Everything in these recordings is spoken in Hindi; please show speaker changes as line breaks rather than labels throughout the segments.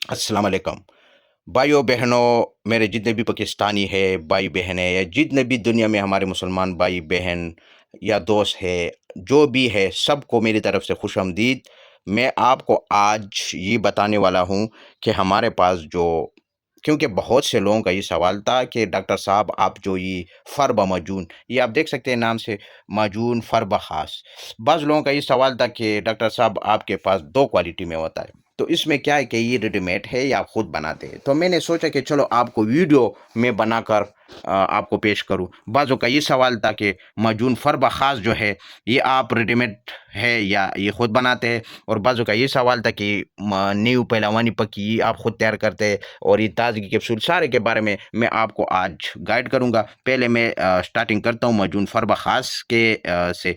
अस्सलाम वालेकुम। भाइयों बहनों, मेरे जितने भी पाकिस्तानी है भाई बहन है या जितने भी दुनिया में हमारे मुसलमान भाई बहन या दोस्त है, जो भी है सबको मेरी तरफ से खुश आमदीद। मैं आपको आज ये बताने वाला हूँ कि हमारे पास जो, क्योंकि बहुत से लोगों का ये सवाल था कि डॉक्टर साहब आप जो ये फ़र्ब माजून, ये आप देख सकते हैं नाम से, माजून फ़र्ब ख़ास। बाज़ लोगों का ये सवाल था कि डॉक्टर साहब आपके पास 2 क्वालिटी में होता है, तो इसमें क्या है कि ये रेडीमेड है या आप खुद बनाते हैं? तो मैंने सोचा कि चलो आपको वीडियो में बनाकर आपको पेश करूं। बाज़ों का ये सवाल था कि माजून फ़र्ब ख़ास जो है, ये आप रेडीमेड है या ये खुद बनाते हैं? और बाज़ों का ये सवाल था कि नींव पहलवानी पक्की ये आप खुद तैयार करते हैं? और ये ताजगी कैप्सूल सारे के बारे में मैं आपको आज गाइड करूंगा। पहले मैं स्टार्टिंग करता हूँ माजून फ़र्ब ख़ास के से।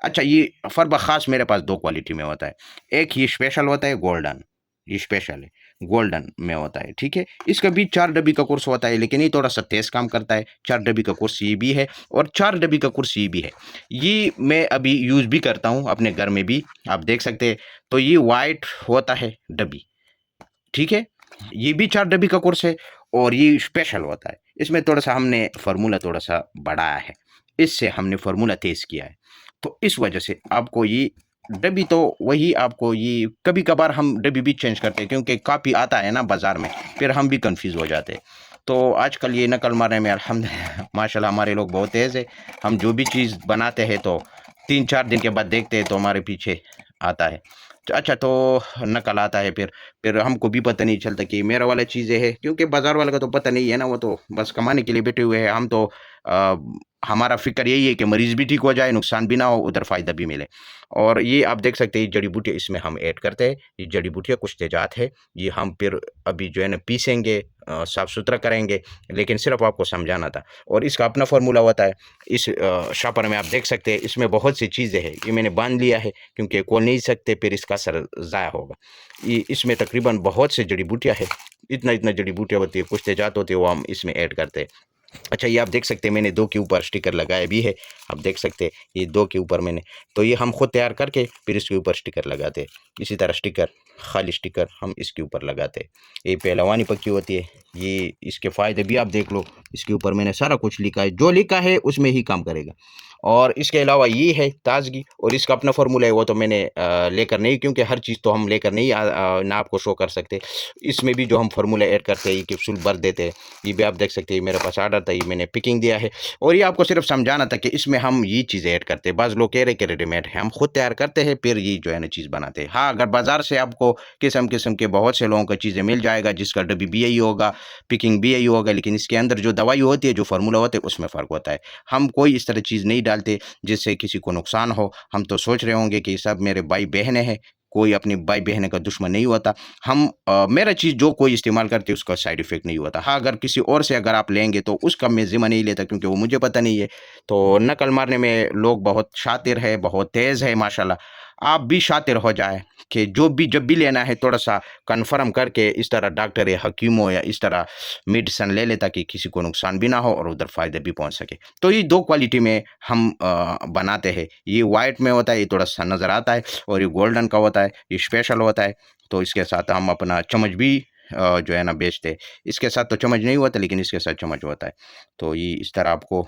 अच्छा, ये फ़र्ब ख़ास मेरे पास 2 क्वालिटी में होता है। एक ये स्पेशल होता है गोल्डन, ये स्पेशल है, गोल्डन में होता है, ठीक है? इसका भी 4 डब्बी का कोर्स होता है, लेकिन ये थोड़ा-सा तेज़ काम करता है। 4 डब्बी का कोर्स ये भी है और 4 डब्बी का कोर्स ये भी है। ये मैं अभी यूज़ भी करता हूँ अपने घर में भी, आप देख सकते हैं। तो ये व्हाइट होता है डब्बी, ठीक है? ये भी 4 डब्बी का कोर्स है और ये स्पेशल होता है। इसमें थोड़ा-सा हमने फ़ॉर्मूला थोड़ा-सा बढ़ाया है। इससे हमने फ़ॉर्मूला तेज़ किया है। तो इस वजह से आपको ये डब्बी तो वही आपको ये कभी-कभार हम डब्बी भी चेंज करते हैं, क्योंकि काफ़ी आता है ना बाज़ार में, फिर हम भी कन्फ्यूज़ हो जाते हैं। तो आजकल ये नकल मारने में अल्हम्दुलिल्लाह माशाल्लाह हमारे लोग बहुत तेज़ है। हम जो भी चीज़ बनाते हैं तो 3-4 दिन के बाद देखते हैं तो हमारे पीछे आता है। तो अच्छा, तो नकल आता है, फिर हमको भी पता नहीं चलता कि मेरा वाला चीज़ें है, क्योंकि बाज़ार वाले का तो पता नहीं है ना, वो तो बस कमाने के लिए बैठे हुए हैं। हम तो अ, हमारा फ़िक्र यही है कि मरीज़ भी ठीक हो जाए, नुकसान भी ना हो, उधर फ़ायदा भी मिले। और ये आप देख सकते हैं, ये जड़ी-बूटियाँ इसमें हम ऐड करते हैं। ये जड़ी-बूटियाँ कुछ तेज़ात है, ये हम फिर अभी जो है ना पीसेंगे, साफ़-सुथरा करेंगे, लेकिन सिर्फ़ आपको समझाना था। और इसका अपना फ़ॉर्मूला होता है। इस शॉपर में आप देख सकते हैं, इसमें बहुत सी चीज़ें हैं। ये मैंने बाँध लिया है, क्योंकि खोल नहीं सकते, फिर इसका असर ज़ाया होगा। ये इसमें तकरीबन बहुत से जड़ी-बूटियाँ हैं। इतना-इतना जड़ी-बूटियाँ होती है, कुछ तेज़ात होती है, वो हम इसमें ऐड करते हैं। अच्छा, ये आप देख सकते हैं मैंने 2 के ऊपर स्टिकर लगाया भी है। आप देख सकते हैं ये 2 के ऊपर मैंने, तो ये हम खुद तैयार करके फिर इसके ऊपर स्टिकर लगाते हैं। इसी तरह स्टिकर, खाली स्टिकर हम इसके ऊपर लगाते हैं। ये पहलवानी पक्की होती है। ये इसके फ़ायदे भी आप देख लो, इसके ऊपर मैंने सारा कुछ लिखा है। जो लिखा है उसमें ही काम करेगा। और इसके अलावा ये है ताज़गी, और इसका अपना फ़ॉर्मूला है, वो तो मैंने लेकर नहीं, क्योंकि हर चीज़ तो हम लेकर नहीं ना आपको शो कर सकते। इसमें भी जो हम फ़ॉर्मूला ऐड करते हैं, ये कैप्सूल भर देते हैं। ये भी आप देख सकते हैं, मेरे पास ऑर्डर था, ये मैंने पिकिंग दिया है। और ये आपको सिर्फ समझाना था कि इसमें हम ये चीज़ें ऐड करते हैं। बाज़ लोग कह रहे हैं कि रेडीमेड है, हम खुद तैयार करते हैं, फिर ये जो है ना चीज़ बनाते हैं। हाँ, अगर बाज़ार से आपको किस्म-किस्म के बहुत से लोगों को चीज़ें मिल जाएगा, जिसका डब्बी भी यही होगा, पिकिंग भी यही होगा, लेकिन इसके अंदर जो दवाई होती है, जो फ़ॉर्मूला होता है, उसमें फ़र्क होता है। हम कोई इस तरह चीज़ नहीं डालते जिससे किसी को नुकसान हो। हम तो सोच रहे होंगे कि सब मेरे भाई-बहनें हैं, कोई अपनी भाई-बहन का दुश्मन नहीं होता। हम मेरा चीज़ जो कोई इस्तेमाल करते हैं उसका साइड इफ़ेक्ट नहीं होता। हाँ, अगर किसी और से अगर आप लेंगे तो उसका मैं ज़िम्मा नहीं लेता, क्योंकि वो मुझे पता नहीं है। तो नकल मारने में लोग बहुत शातिर है, बहुत तेज़ है माशाल्लाह। आप भी शातिर हो जाएँ कि जो भी जब भी लेना है थोड़ा-सा कन्फर्म करके इस तरह डॉक्टर या हकीमों या इस तरह मेडिसिन ले लें, ताकि किसी को नुकसान भी ना हो और उधर फ़ायदा भी पहुँच सके। तो ये 2 क्वालिटी में हम बनाते हैं। ये व्हाइट में होता है, ये थोड़ा-सा नज़र आता है, और ये गोल्डन का होता है, ये स्पेशल होता है। तो इसके साथ हम अपना चम्मच भी जो है ना बेचते हैं। इसके साथ तो चम्मच नहीं होता, लेकिन इसके साथ चम्मच होता है। तो ये इस तरह आपको